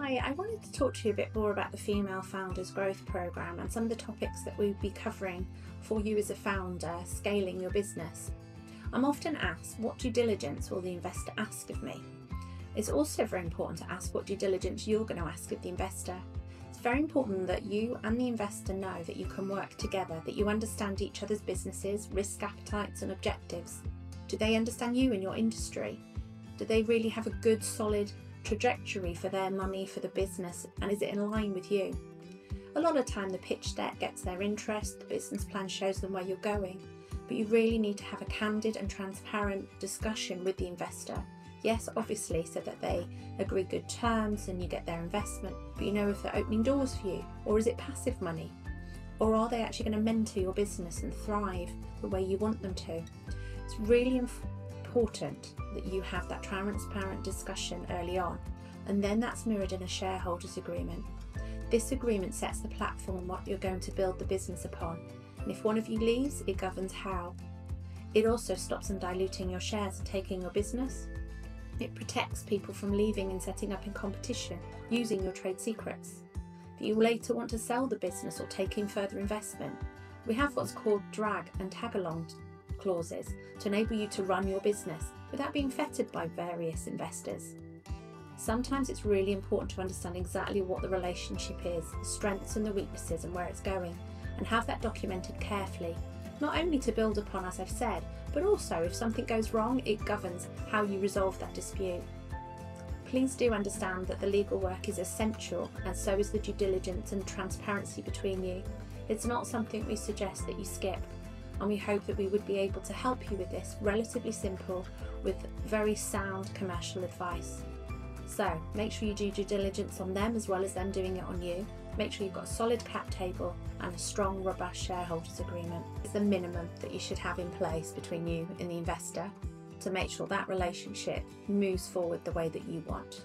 Hi, I wanted to talk to you a bit more about the Female Founders Growth Programme and some of the topics that we'll be covering for you as a founder scaling your business. I'm often asked, what due diligence will the investor ask of me? It's also very important to ask what due diligence you're going to ask of the investor. It's very important that you and the investor know that you can work together, that you understand each other's businesses, risk appetites and objectives. Do they understand you and your industry? Do they really have a good, solid trajectory for their money, for the business, and is it in line with you? A lot of time the pitch deck gets their interest, the business plan shows them where you're going, but you really need to have a candid and transparent discussion with the investor. Yes, obviously, so that they agree good terms and you get their investment, but you know if they're opening doors for you, or is it passive money? Or are they actually going to mentor your business and thrive the way you want them to? It's really important that you have that transparent discussion early on, and then that's mirrored in a shareholders agreement. This agreement sets the platform on what you're going to build the business upon, and if one of you leaves, it governs how. It also stops them diluting your shares and taking your business. It protects people from leaving and setting up in competition using your trade secrets. If you later want to sell the business or take in further investment, we have what's called drag and tag-along clauses to enable you to run your business without being fettered by various investors. Sometimes it's really important to understand exactly what the relationship is, the strengths and the weaknesses and where it's going, and have that documented carefully, not only to build upon, as I've said, but also if something goes wrong, it governs how you resolve that dispute. Please do understand that the legal work is essential, and so is the due diligence and transparency between you. It's not something we suggest that you skip, and we hope that we would be able to help you with this relatively simple with very sound commercial advice. So make sure you do due diligence on them as well as them doing it on you. Make sure you've got a solid cap table and a strong, robust shareholders agreement. It's the minimum that you should have in place between you and the investor to make sure that relationship moves forward the way that you want.